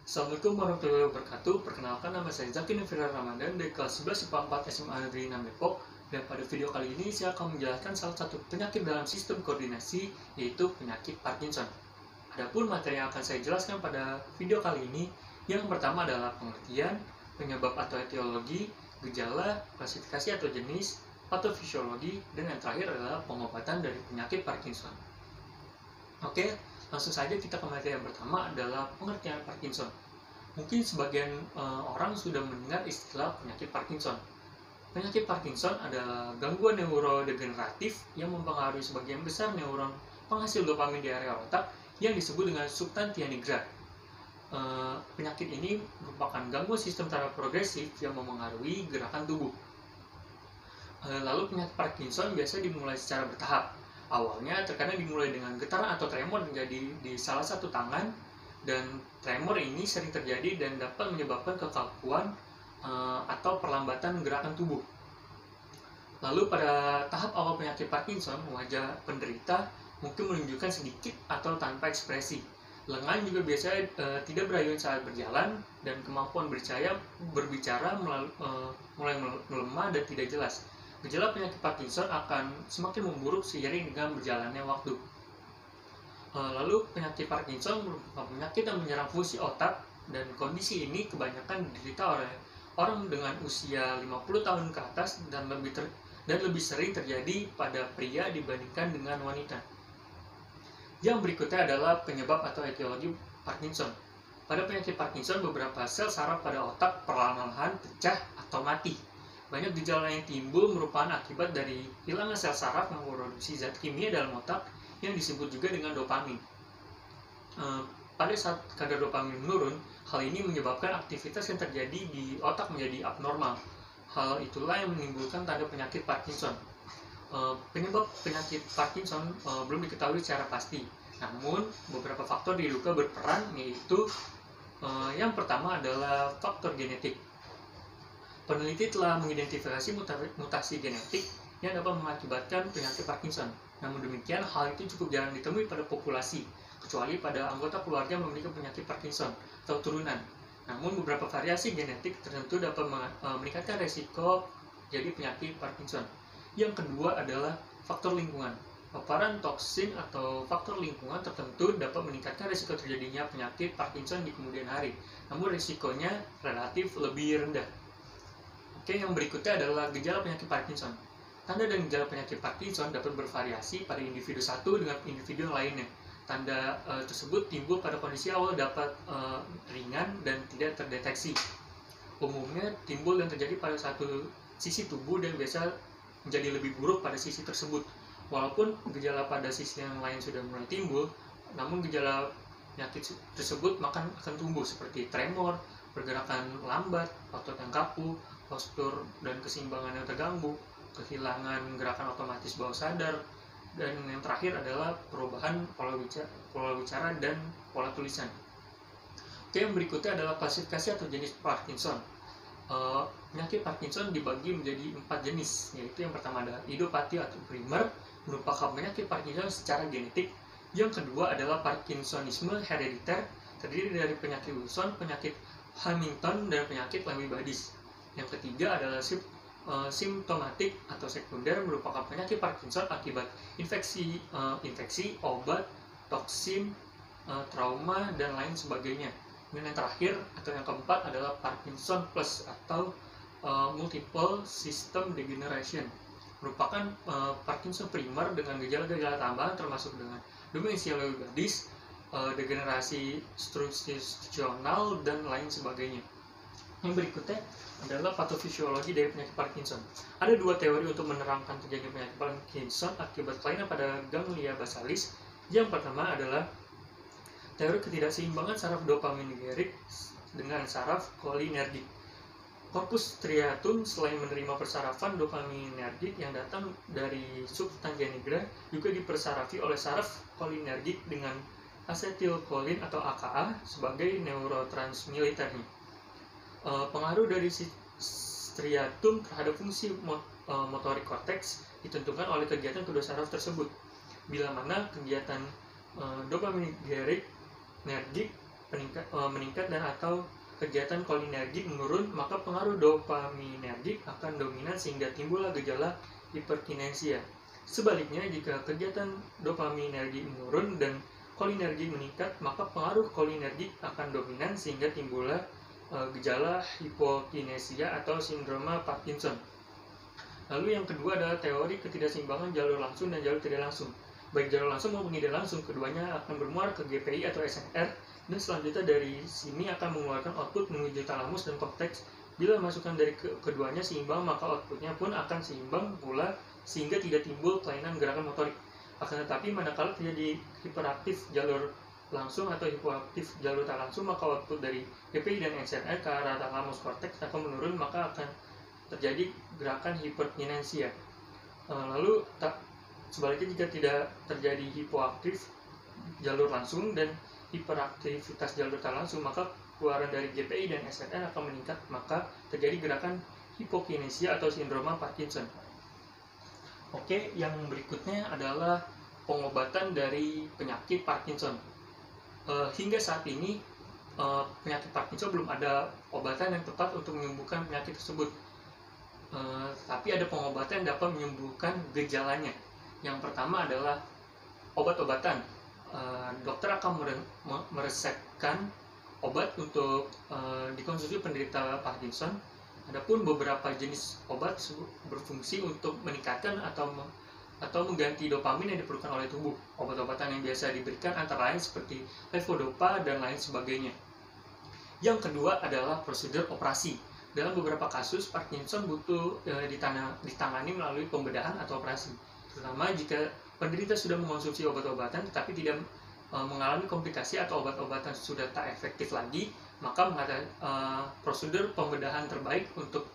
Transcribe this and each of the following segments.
Assalamualaikum warahmatullahi wabarakatuh. Perkenalkan, nama saya Zaki Nufira Ramadan dari kelas 11 IPA 4 SMA Negeri 6 Depok. Dan pada video kali ini saya akan menjelaskan salah satu penyakit dalam sistem koordinasi, yaitu penyakit Parkinson. Adapun materi yang akan saya jelaskan pada video kali ini, yang pertama adalah pengertian, penyebab atau etiologi, gejala, klasifikasi atau jenis, patofisiologi, dan yang terakhir adalah pengobatan dari penyakit Parkinson. Oke, langsung saja kita ke materi yang pertama adalah pengertian Parkinson. Mungkin sebagian orang sudah mendengar istilah penyakit Parkinson. Penyakit Parkinson adalah gangguan neurodegeneratif yang mempengaruhi sebagian besar neuron penghasil dopamin di area otak yang disebut dengan substantia nigra. Penyakit ini merupakan gangguan sistem saraf progresif yang memengaruhi gerakan tubuh. Lalu penyakit Parkinson biasa dimulai secara bertahap. Awalnya terkadang dimulai dengan getaran atau tremor terjadi di salah satu tangan, dan tremor ini sering terjadi dan dapat menyebabkan kekakuan atau perlambatan gerakan tubuh. Lalu pada tahap awal penyakit Parkinson, wajah penderita mungkin menunjukkan sedikit atau tanpa ekspresi. Lengan juga biasanya tidak berayun saat berjalan, dan kemampuan berbicara mulai melemah dan tidak jelas. Gejala penyakit Parkinson akan semakin memburuk seiring dengan berjalannya waktu. Lalu penyakit Parkinson merupakan penyakit yang menyerang fungsi otak, dan kondisi ini kebanyakan diderita oleh orang dengan usia 50 tahun ke atas dan lebih sering terjadi pada pria dibandingkan dengan wanita. Yang berikutnya adalah penyebab atau etiologi Parkinson. Pada penyakit Parkinson, beberapa sel saraf pada otak perlahan-lahan pecah atau mati. Banyak gejala yang timbul merupakan akibat dari hilangnya sel saraf memproduksi zat kimia dalam otak yang disebut juga dengan dopamin. Pada saat kadar dopamin menurun, hal ini menyebabkan aktivitas yang terjadi di otak menjadi abnormal. Hal itulah yang menimbulkan tanda penyakit Parkinson. Penyebab penyakit Parkinson belum diketahui secara pasti, namun beberapa faktor diduga berperan, yaitu yang pertama adalah faktor genetik. Peneliti telah mengidentifikasi mutasi genetik yang dapat mengakibatkan penyakit Parkinson. Namun demikian, hal itu cukup jarang ditemui pada populasi, kecuali pada anggota keluarga yang memiliki penyakit Parkinson atau turunan. Namun beberapa variasi genetik tertentu dapat meningkatkan resiko jadi penyakit Parkinson. Yang kedua adalah faktor lingkungan. Paparan toksin atau faktor lingkungan tertentu dapat meningkatkan risiko terjadinya penyakit Parkinson di kemudian hari, namun risikonya relatif lebih rendah. Oke, yang berikutnya adalah gejala penyakit Parkinson. Tanda dan gejala penyakit Parkinson dapat bervariasi pada individu satu dengan individu yang lainnya. Tanda tersebut timbul pada kondisi awal dapat ringan dan tidak terdeteksi. Umumnya timbul dan terjadi pada satu sisi tubuh dan biasa menjadi lebih buruk pada sisi tersebut. Walaupun gejala pada sisi yang lain sudah mulai timbul, namun gejala penyakit tersebut akan tumbuh seperti tremor, pergerakan lambat, otot yang kaku, postur dan keseimbangan yang terganggu, kehilangan gerakan otomatis bawah sadar, dan yang terakhir adalah perubahan pola bicara dan pola tulisan. Oke, yang berikutnya adalah klasifikasi atau jenis Parkinson. Penyakit Parkinson dibagi menjadi 4 jenis, yaitu yang pertama adalah idiopati atau primer, merupakan penyakit Parkinson secara genetik. Yang kedua adalah Parkinsonisme herediter, terdiri dari penyakit Wilson, penyakit Huntington, dan penyakit Lewy Bodies. Yang ketiga adalah simptomatik atau sekunder, merupakan penyakit Parkinson akibat infeksi, obat, toksin, trauma, dan lain sebagainya. Dan yang terakhir atau yang keempat adalah Parkinson plus atau multiple system degeneration, merupakan Parkinson primer dengan gejala-gejala tambahan termasuk dengan demensia Lewy Bodies, degenerasi struktural, dan lain sebagainya. Yang berikutnya adalah patofisiologi dari penyakit Parkinson. Ada dua teori untuk menerangkan terjadinya penyakit Parkinson akibat kelainan pada ganglia basalis. Yang pertama adalah teori ketidakseimbangan saraf dopaminergic dengan saraf kolinergik. Corpus striatum selain menerima persarafan dopaminergic yang datang dari substantia nigra, juga dipersarafi oleh saraf kolinergik dengan asetilkolin atau AKA sebagai neurotransmitternya. Pengaruh dari striatum terhadap fungsi motorik korteks ditentukan oleh kegiatan kedua saraf tersebut. Bila mana kegiatan dopaminergic meningkat dan atau kegiatan kolinergik menurun, maka pengaruh dopaminergik akan dominan sehingga timbullah gejala hiperkinesia. Sebaliknya, jika kegiatan dopaminergik menurun dan kolinergik meningkat, maka pengaruh kolinergik akan dominan sehingga timbullah gejala hipokinesia atau sindroma Parkinson. Lalu yang kedua adalah teori ketidakseimbangan jalur langsung dan jalur tidak langsung. Baik jalur langsung maupun tidak langsung, keduanya akan bermuara ke GPI atau SNR, dan selanjutnya dari sini akan mengeluarkan output menuju talamus dan korteks. Bila masukan dari keduanya seimbang, maka outputnya pun akan seimbang pula sehingga tidak timbul kelainan gerakan motorik. Akan tetapi manakala terjadi hiperaktif jalur langsung atau hipoaktif jalur tak langsung, maka output dari GPI dan SNR ke arah talamus korteks akan menurun, maka akan terjadi gerakan hiperkinesia. Lalu sebaliknya, jika tidak terjadi hipoaktif jalur langsung dan hiperaktivitas jalur tak langsung, maka keluaran dari GPI dan SNR akan meningkat, maka terjadi gerakan hipokinesia atau sindroma Parkinson. Oke, yang berikutnya adalah pengobatan dari penyakit Parkinson. Hingga saat ini penyakit Parkinson belum ada obatan yang tepat untuk menyembuhkan penyakit tersebut. Tapi ada pengobatan yang dapat menyembuhkan gejalanya. Yang pertama adalah obat-obatan. Dokter akan meresepkan obat untuk dikonsumsi penderita Parkinson. Adapun beberapa jenis obat berfungsi untuk meningkatkan atau mengganti dopamin yang diperlukan oleh tubuh. Obat-obatan yang biasa diberikan antara lain seperti levodopa dan lain sebagainya. Yang kedua adalah prosedur operasi. Dalam beberapa kasus, Parkinson butuh ditangani melalui pembedahan atau operasi, terutama jika penderita sudah mengkonsumsi obat-obatan tetapi tidak mengalami komplikasi atau obat-obatan sudah tak efektif lagi, maka prosedur pembedahan terbaik untuk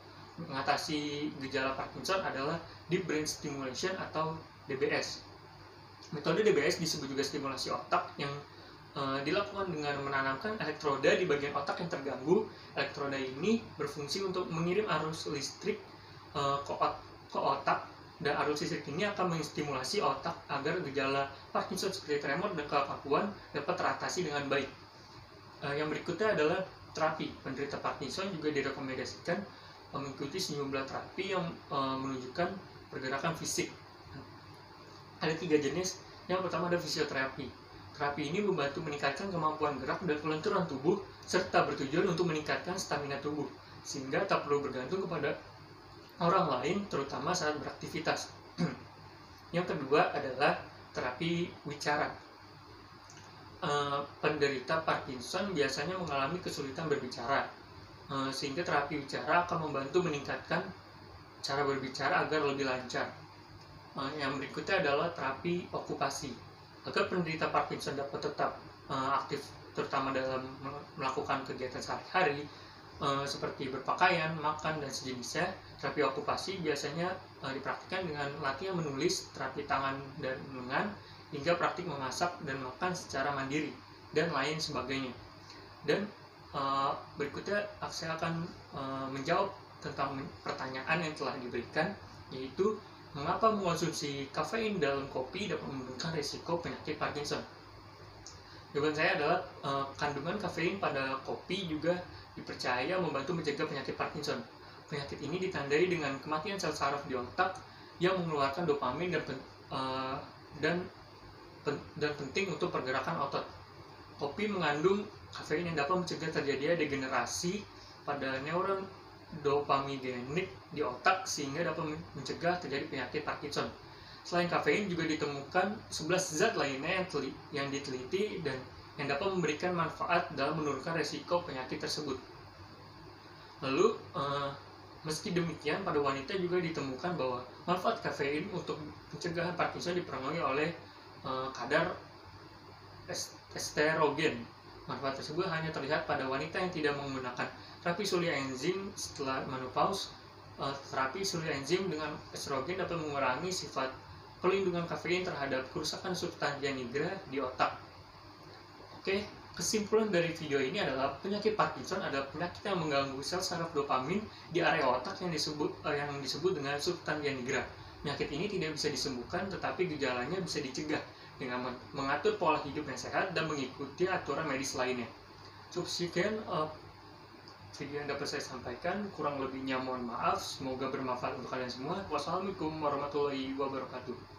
mengatasi gejala Parkinson adalah Deep Brain Stimulation atau DBS. Metode DBS disebut juga stimulasi otak yang dilakukan dengan menanamkan elektroda di bagian otak yang terganggu. Elektroda ini berfungsi untuk mengirim arus listrik ke otak, dan arus listrik ini akan menstimulasi otak agar gejala Parkinson seperti tremor dan kekakuan dapat teratasi dengan baik. Yang berikutnya adalah terapi. Penderita Parkinson juga direkomendasikan mengikuti sejumlah terapi yang menunjukkan pergerakan fisik. Ada 3 jenis. Yang pertama ada fisioterapi. Terapi ini membantu meningkatkan kemampuan gerak dan kelenturan tubuh, serta bertujuan untuk meningkatkan stamina tubuh, sehingga tak perlu bergantung kepada orang lain, terutama saat beraktivitas. Yang kedua adalah terapi wicara. Penderita Parkinson biasanya mengalami kesulitan berbicara, sehingga terapi wicara akan membantu meningkatkan cara berbicara agar lebih lancar. Yang berikutnya adalah terapi okupasi. Agar penderita Parkinson dapat tetap aktif, terutama dalam melakukan kegiatan sehari-hari seperti berpakaian, makan, dan sejenisnya, terapi okupasi biasanya dipraktikkan dengan latihan menulis, terapi tangan dan lengan, hingga praktik memasak dan makan secara mandiri, dan lain sebagainya. Dan berikutnya saya akan menjawab tentang pertanyaan yang telah diberikan, yaitu mengapa mengkonsumsi kafein dalam kopi dapat menurunkan risiko penyakit Parkinson? Jawaban saya adalah kandungan kafein pada kopi juga dipercaya membantu mencegah penyakit Parkinson. Penyakit ini ditandai dengan kematian sel saraf di otak yang mengeluarkan dopamin dan penting untuk pergerakan otot. Kopi mengandung kafein yang dapat mencegah terjadinya degenerasi pada neuron dopaminergic di otak, sehingga dapat mencegah terjadi penyakit Parkinson. Selain kafein juga ditemukan 11 zat lainnya yang diteliti dan yang dapat memberikan manfaat dalam menurunkan resiko penyakit tersebut. Lalu meski demikian, pada wanita juga ditemukan bahwa manfaat kafein untuk pencegahan Parkinson dipengaruhi oleh kadar estrogen. Manfaat tersebut hanya terlihat pada wanita yang tidak menggunakan terapi surya enzim setelah menopause. Terapi surya enzim dengan estrogen dapat mengurangi sifat pelindungan kafein terhadap kerusakan substansia nigra di otak. Oke, kesimpulan dari video ini adalah penyakit Parkinson adalah penyakit yang mengganggu sel saraf dopamin di area otak yang disebut dengan substansia nigra. Penyakit ini tidak bisa disembuhkan, tetapi gejalanya bisa dicegah dengan mengatur pola hidup yang sehat dan mengikuti aturan medis lainnya. Cukup sekian video yang dapat saya sampaikan, kurang lebihnya mohon maaf, semoga bermanfaat untuk kalian semua. Wassalamualaikum warahmatullahi wabarakatuh.